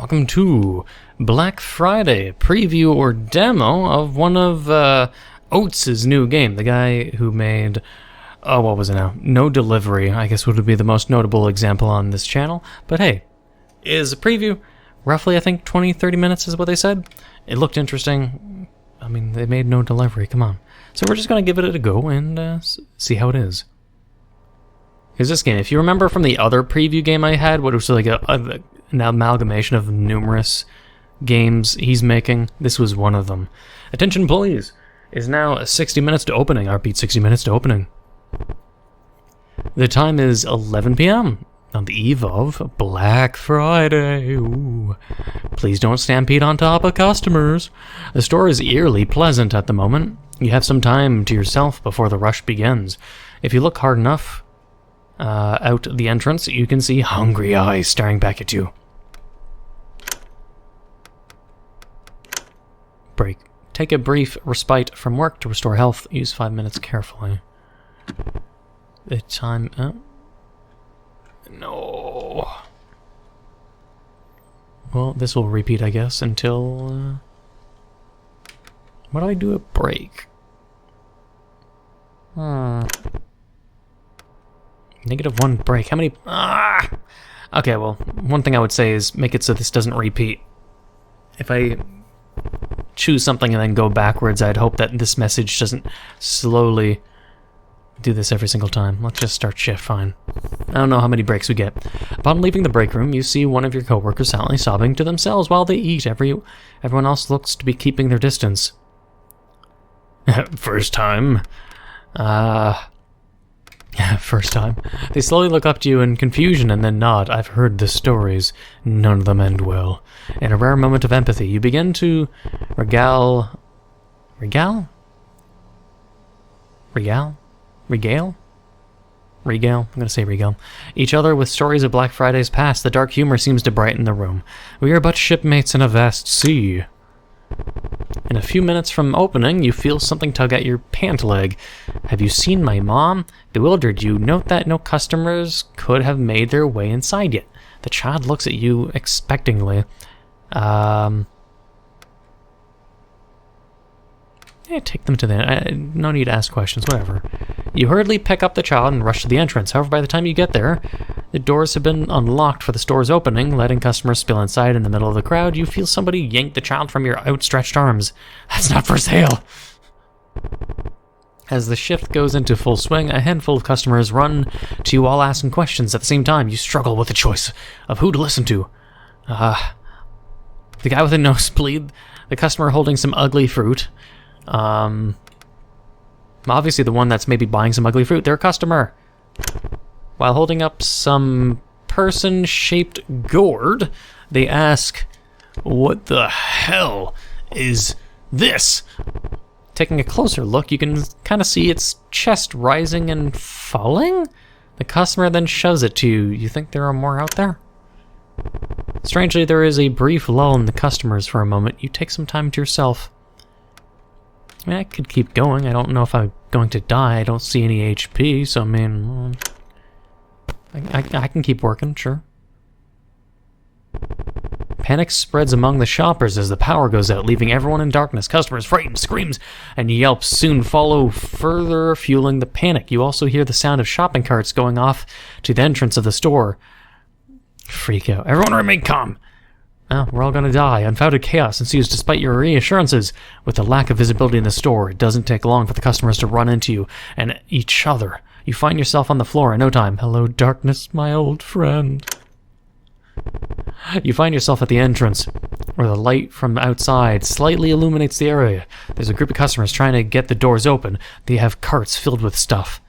welcome to Black Friday preview or demo of one of Oates' new game. The guy who made, what was it now? No Delivery, I guess would be the most notable example on this channel. But hey, is a preview. Roughly, I think 20-30 minutes is what they said. It looked interesting. I mean, they made No Delivery, come on. So we're just going to give it a go and see how it is. Here's this game. If you remember from the other preview game I had, what was like an amalgamation of numerous games he's making, this was one of them. Attention please, is now 60 minutes to opening. I repeat, 60 minutes to opening. The time is 11 p.m. on the eve of Black Friday. Ooh. Please don't stampede on top of customers. The store is eerily pleasant at the moment. You have some time to yourself before the rush begins. If you look hard enough out the entrance, you can see hungry eyes staring back at you. Break. Take a brief respite from work to restore health. Use 5 minutes carefully. The time... No. Well, this will repeat, I guess, until... What do I do at break? -1 break. How many... Okay, well, one thing I would say is make it so this doesn't repeat. If I choose something and then go backwards, I'd hope that this message doesn't slowly do this every single time. Let's just start shift, fine. I don't know how many breaks we get. Upon leaving the break room, you see one of your coworkers silently sobbing to themselves while they eat. Everyone else looks to be keeping their distance. First time. First time. They slowly look up to you in confusion and then nod. I've heard the stories. None of them end well. In a rare moment of empathy, you begin to regale? I'm gonna say regale. Each other with stories of Black Friday's past. The dark humor seems to brighten the room. We are but shipmates in a vast sea. In a few minutes from opening, you feel something tug at your pant leg. Have you seen my mom? Bewildered, you note that no customers could have made their way inside yet. The child looks at you expectingly. Yeah, take them to the... no need to ask questions, whatever. You hurriedly pick up the child and rush to the entrance. However, by the time you get there, the doors have been unlocked for the store's opening, letting customers spill inside. In the middle of the crowd, you feel somebody yank the child from your outstretched arms. That's not for sale! As the shift goes into full swing, a handful of customers run to you, all asking questions. At the same time, you struggle with the choice of who to listen to. The guy with a nosebleed, the customer holding some ugly fruit, obviously the one that's maybe buying some ugly fruit, their customer, while holding up some person-shaped gourd, they ask, "What the hell is this?" Taking a closer look, you can kind of see its chest rising and falling. The customer then shoves it to you. You think there are more out there? Strangely, there is a brief lull in the customers for a moment. You take some time to yourself. I mean, I could keep going. I don't know if I'm going to die. I don't see any HP, so I mean... I can keep working, sure. Panic spreads among the shoppers as the power goes out, leaving everyone in darkness. Customers, frightened, screams and yelps soon follow, further fueling the panic. You also hear the sound of shopping carts going off to the entrance of the store. Freak out. Everyone remain calm. Oh, we're all gonna die. Unfounded chaos ensues despite your reassurances. With the lack of visibility in the store, it doesn't take long for the customers to run into you and each other. You find yourself on the floor in no time. Hello, darkness, my old friend. You find yourself at the entrance, where the light from outside slightly illuminates the area. There's a group of customers trying to get the doors open. They have carts filled with stuff.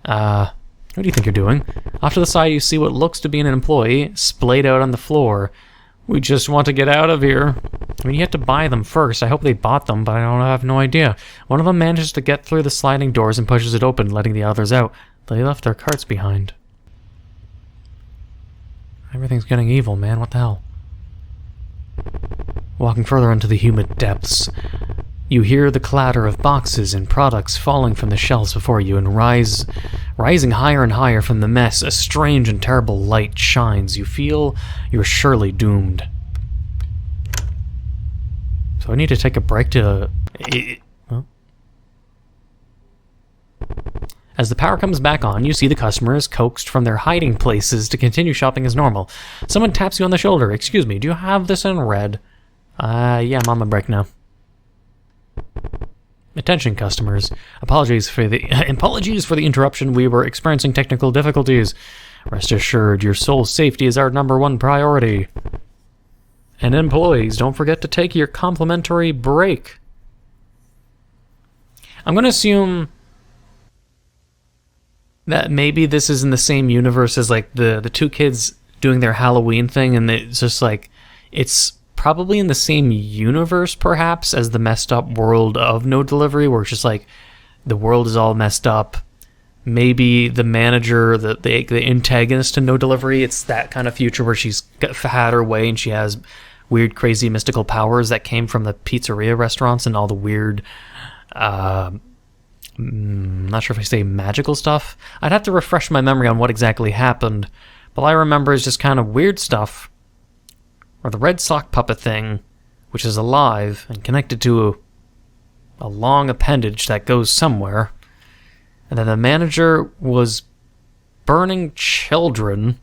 What do you think you're doing? Off to the side, you see what looks to be an employee splayed out on the floor. We just want to get out of here. I mean, you have to buy them first. I hope they bought them, but I have no idea. One of them manages to get through the sliding doors and pushes it open, letting the others out. They left their carts behind. Everything's getting evil, man. What the hell? Walking further into the humid depths, you hear the clatter of boxes and products falling from the shelves before you and rising higher and higher from the mess. A strange and terrible light shines. You feel you're surely doomed. So I need to take a break to... Well. As the power comes back on, you see the customers coaxed from their hiding places to continue shopping as normal. Someone taps you on the shoulder. Excuse me, do you have this in red? Yeah, I'm on my break now. Attention, customers. Apologies for the interruption. We were experiencing technical difficulties. Rest assured, your soul's safety is our #1 priority. And employees, don't forget to take your complimentary break. I'm going to assume that maybe this is in the same universe as like the two kids doing their Halloween thing, and it's just like it's probably in the same universe perhaps as the messed up world of No Delivery, where it's just like the world is all messed up. Maybe the manager, the antagonist to No Delivery, it's that kind of future where she's had her way and she has weird, crazy, mystical powers that came from the pizzeria restaurants and all the weird, I'm not sure if I say magical stuff. I'd have to refresh my memory on what exactly happened, but all I remember is just kind of weird stuff, or the red sock puppet thing, which is alive and connected to a long appendage that goes somewhere. And then the manager was burning children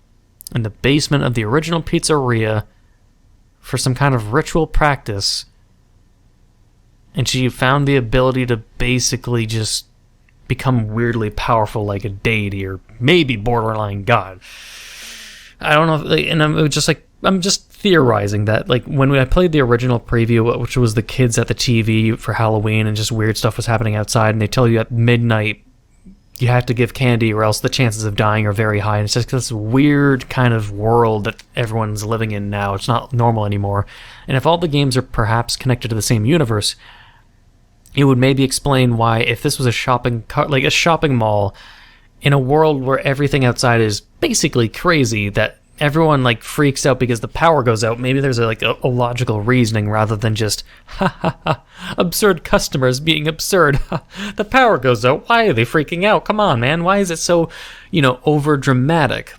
in the basement of the original pizzeria for some kind of ritual practice. And she found the ability to basically just become weirdly powerful like a deity or maybe borderline god. I don't know, and I'm just theorizing that, like, when I played the original preview, which was the kids at the TV for Halloween and just weird stuff was happening outside, and they tell you at midnight you have to give candy or else the chances of dying are very high, and it's just this weird kind of world that everyone's living in now. It's not normal anymore. And if all the games are perhaps connected to the same universe, it would maybe explain why, if this was a shopping mall in a world where everything outside is basically crazy, that everyone like freaks out because the power goes out. Maybe there's a logical reasoning rather than just absurd customers being absurd. The power goes out. Why are they freaking out? Come on, man. Why is it so, over dramatic?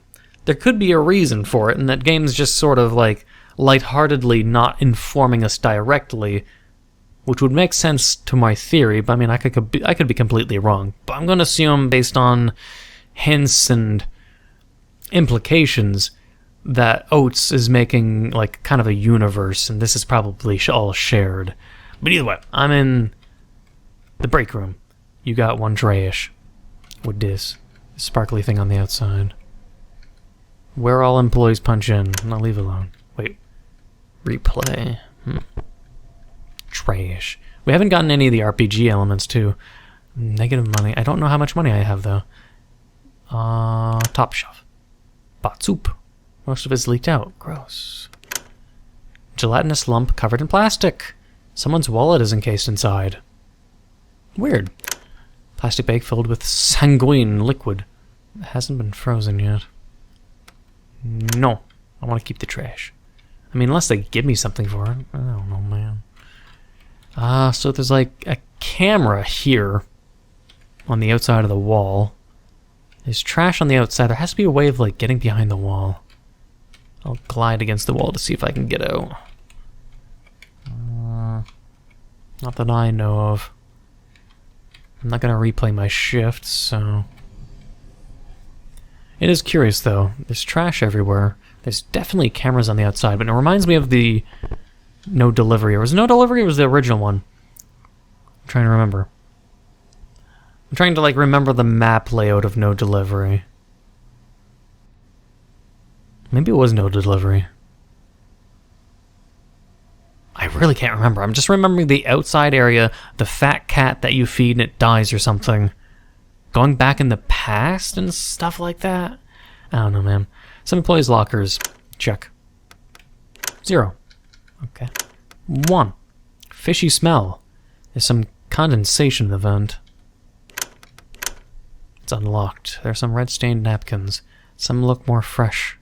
There could be a reason for it, and that game's just sort of like lightheartedly not informing us directly, which would make sense to my theory. But I mean, I could be completely wrong. But I'm going to assume, based on hints and implications, that Oates is making like kind of a universe, and this is probably all shared. But either way, I'm in the break room. You got one trayish with this sparkly thing on the outside. Where all employees punch in. No, leave alone. Wait. Replay. Trayish. We haven't gotten any of the RPG elements too. Negative money. I don't know how much money I have though. Top shelf. Bought soup. Most of it's leaked out. Gross. Gelatinous lump covered in plastic. Someone's wallet is encased inside. Weird. Plastic bag filled with sanguine liquid. It hasn't been frozen yet. No. I want to keep the trash. I mean, unless they give me something for it. I don't know, man. So there's like a camera here on the outside of the wall. There's trash on the outside. There has to be a way of like getting behind the wall. I'll glide against the wall to see if I can get out. Not that I know of. I'm not going to replay my shift, so... It is curious, though. There's trash everywhere. There's definitely cameras on the outside, but it reminds me of the No Delivery. Or was it No Delivery or was it the original one? I'm trying to remember. I'm trying to, like, remember the map layout of No Delivery. Maybe it was No Delivery. I really can't remember. I'm just remembering the outside area, the fat cat that you feed and it dies or something. Going back in the past and stuff like that? I don't know, man. Some employees' lockers. Check. 0. Okay. 1. Fishy smell. There's some condensation in the vent. It's unlocked. There's some red-stained napkins. Some look more fresh.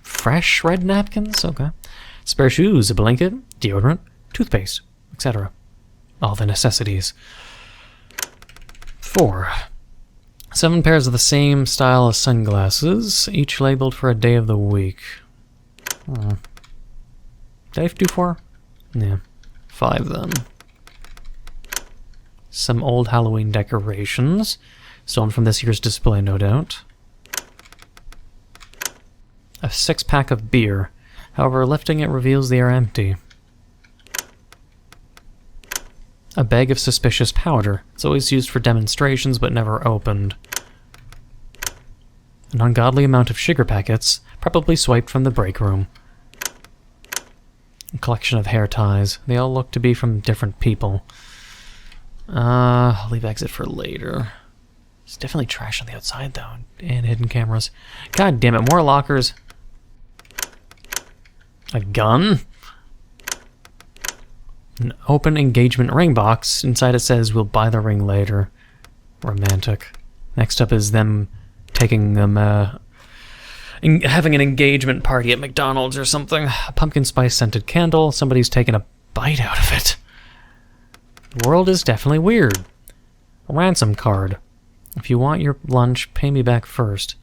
Fresh red napkins? Okay. Spare shoes, a blanket, deodorant, toothpaste, etc. All the necessities. 4. 7 pairs of the same style of sunglasses, each labeled for a day of the week. Did I do 4? Yeah. 5 then. Some old Halloween decorations. Stolen from this year's display, no doubt. A 6-pack of beer. However, lifting it reveals they are empty. A bag of suspicious powder. It's always used for demonstrations, but never opened. An ungodly amount of sugar packets, probably swiped from the break room. A collection of hair ties. They all look to be from different people. I'll leave exit for later. There's definitely trash on the outside, though, and hidden cameras. God damn it, more lockers. A gun? An open engagement ring box. Inside it says, we'll buy the ring later. Romantic. Next up is them taking them, having an engagement party at McDonald's or something. A pumpkin spice scented candle. Somebody's taking a bite out of it. The world is definitely weird. A ransom card. If you want your lunch, pay me back first.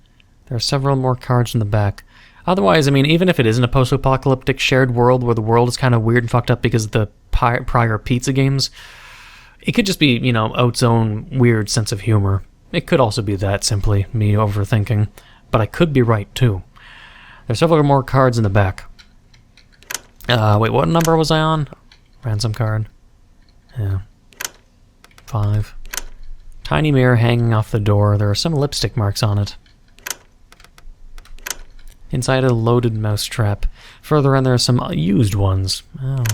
There are several more cards in the back. Otherwise, I mean, even if it isn't a post-apocalyptic shared world where the world is kind of weird and fucked up because of the prior pizza games, it could just be, you know, Oat's own weird sense of humor. It could also be that, simply me overthinking. But I could be right, too. There's several more cards in the back. Wait, what number was I on? Ransom card. Yeah. 5. Tiny mirror hanging off the door. There are some lipstick marks on it. Inside a loaded mousetrap. Further in there are some used ones. Oh.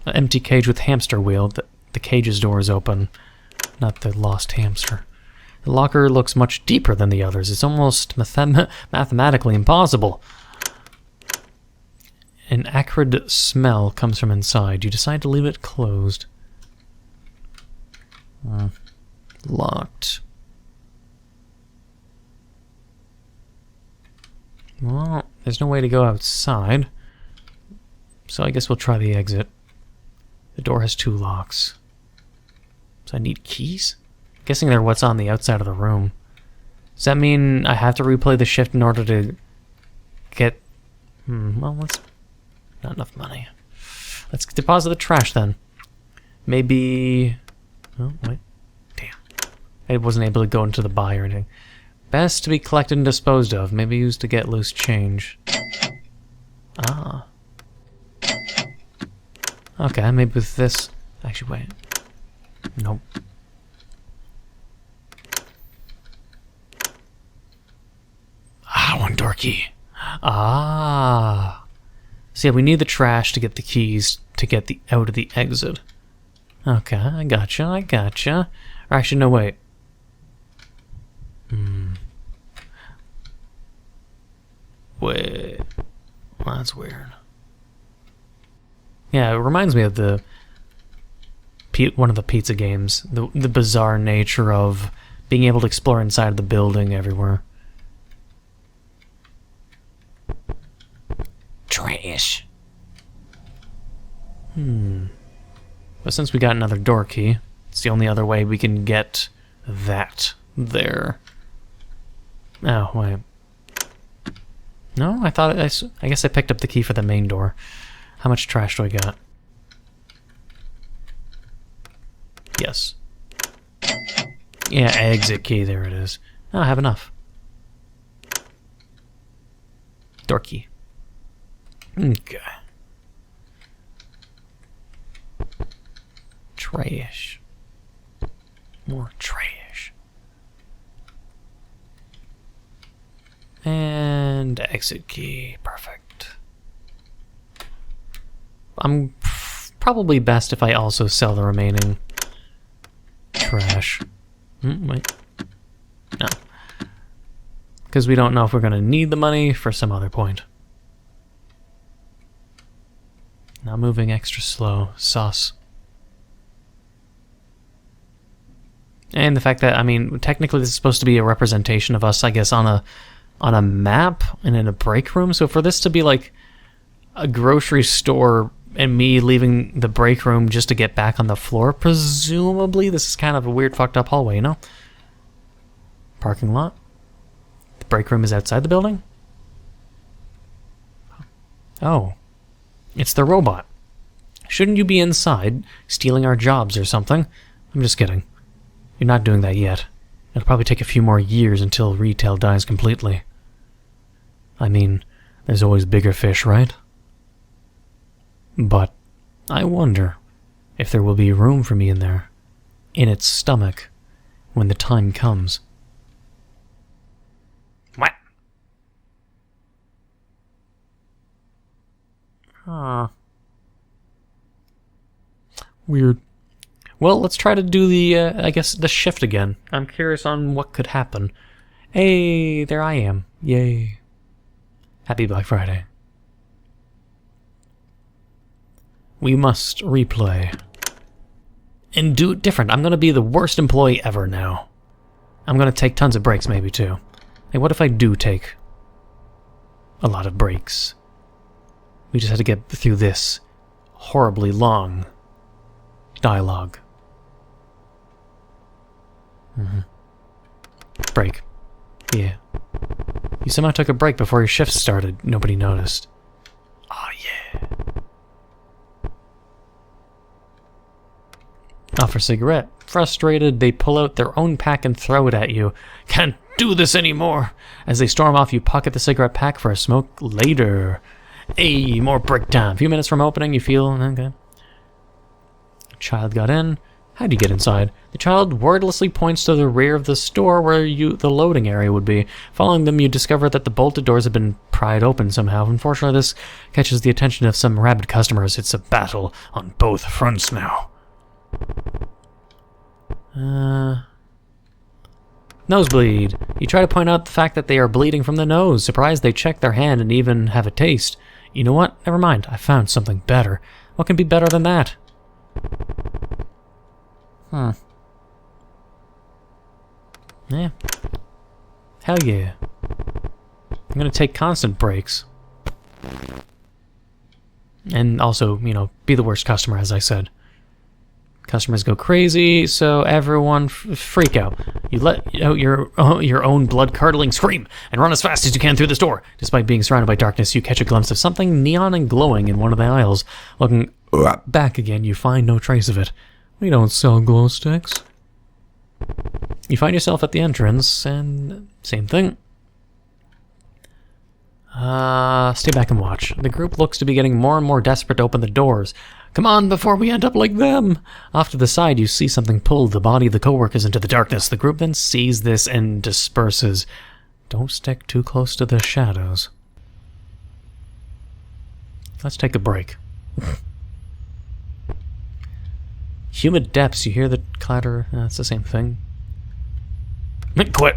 An empty cage with hamster wheel. The cage's door is open. Not the lost hamster. The locker looks much deeper than the others. It's almost mathematically impossible. An acrid smell comes from inside. You decide to leave it closed. Locked. Well, there's no way to go outside. So I guess we'll try the exit. The door has 2 locks. So I need keys? Guessing they're what's on the outside of the room. Does that mean I have to replay the shift in order to get... well, that's not enough money. Let's deposit the trash then. Maybe... oh, wait. Damn. I wasn't able to go into the buy or anything. Best to be collected and disposed of. Maybe used to get loose change. Ah. Okay, maybe with this... actually, wait. Nope. One door key. Ah. So yeah, we need the trash to get the keys to get out of the exit. Okay, I gotcha. Or actually, no, wait. Wait. Well, that's weird. Yeah, it reminds me of one of the pizza games. The bizarre nature of being able to explore inside the building everywhere. Trash. But since we got another door key, it's the only other way we can get that there. Oh, wait. No, I thought I guess I picked up the key for the main door. How much trash do I got? Yes. Yeah, exit key, there it is. Oh, I have enough. Door key. Okay. Trash. More trash. And exit key. Perfect. I'm probably best if I also sell the remaining trash. Wait. No. Because we don't know if we're going to need the money for some other point. Now moving extra slow. Sus. And the fact that, I mean, technically this is supposed to be a representation of us, I guess, on a map and in a break room. So for this to be like a grocery store and me leaving the break room just to get back on the floor, presumably this is kind of a weird fucked up hallway, you know? Parking lot. The break room is outside the building? Oh. It's the robot. Shouldn't you be inside, stealing our jobs or something? I'm just kidding. You're not doing that yet. It'll probably take a few more years until retail dies completely. I mean, there's always bigger fish, right? But I wonder if there will be room for me in there, in its stomach, when the time comes. What? Huh. Weird. Well, let's try to do the, I guess, the shift again. I'm curious on what could happen. Hey, there I am. Yay. Happy Black Friday. We must replay. And do it different. I'm gonna be the worst employee ever now. I'm gonna take tons of breaks maybe too. Hey, what if I do take a lot of breaks? We just had to get through this horribly long dialogue. Break. Yeah. You somehow took a break before your shift started. Nobody noticed. Oh, yeah. Offer cigarette. Frustrated, they pull out their own pack and throw it at you. Can't do this anymore. As they storm off, you pocket the cigarette pack for a smoke later. Hey, more break time. A few minutes from opening, you feel... okay. Child got in. How'd you get inside? The child wordlessly points to the rear of the store where the loading area would be. Following them, you discover that the bolted doors have been pried open somehow. Unfortunately, this catches the attention of some rabid customers. It's a battle on both fronts now. Nosebleed. You try to point out the fact that they are bleeding from the nose. Surprised, they check their hand and even have a taste. You know what? Never mind. I found something better. What can be better than that? Yeah. Hell yeah. I'm gonna take constant breaks. And also, you know, be the worst customer, as I said. Customers go crazy, so everyone freak out. You let out your own blood-curdling scream and run as fast as you can through the store. Despite being surrounded by darkness, you catch a glimpse of something neon and glowing in one of the aisles. Looking back again, you find no trace of it. We don't sell glow sticks. You find yourself at the entrance, and same thing. Stay back and watch. The group looks to be getting more and more desperate to open the doors. Come on, before we end up like them! Off to the side, you see something pull the body of the co-workers into the darkness. The group then sees this and disperses. Don't stick too close to the shadows. Let's take a break. Humid depths, you hear the clatter? It's the same thing. Quit!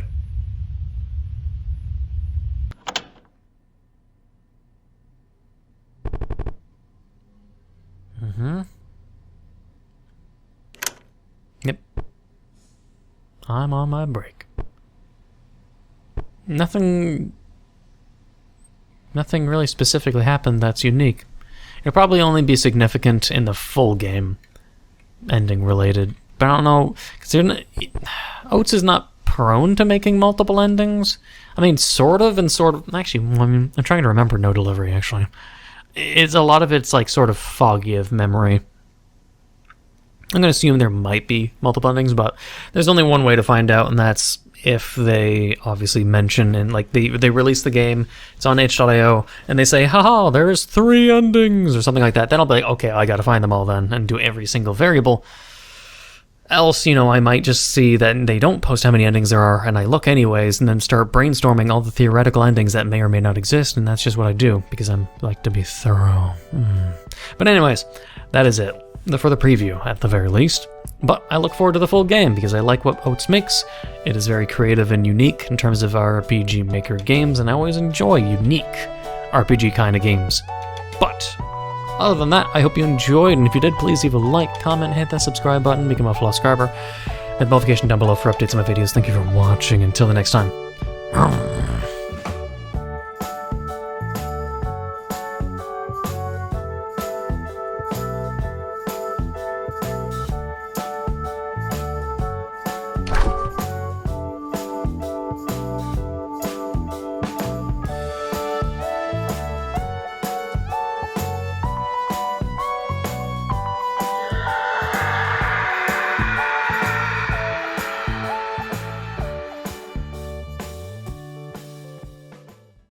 Yep. I'm on my break. Nothing really specifically happened that's unique. It'll probably only be significant in the full game. Ending related. But I don't know, because Oats is not prone to making multiple endings. I mean, sort of, and sort of. Actually, I mean, I'm trying to remember No Delivery, actually. It's a lot of it's like sort of foggy of memory. I'm going to assume there might be multiple endings, but there's only one way to find out, and that's if they obviously mention, and like they release the game, it's on itch.io, and they say, haha, there's 3 endings, or something like that. Then I'll be like, okay, I got to find them all then, and do every single variable. Else, you know, I might just see that they don't post how many endings there are, and I look anyways, and then start brainstorming all the theoretical endings that may or may not exist, and that's just what I do, because I like to be thorough. But anyways, that is it. For the preview, at the very least. But I look forward to the full game, because I like what Oats makes. It is very creative and unique in terms of RPG Maker games, and I always enjoy unique RPG kind of games. But other than that, I hope you enjoyed, and if you did, please leave a like, comment, hit that subscribe button, become a fellow subscriber, hit the notification down below for updates on my videos. Thank you for watching. Until the next time.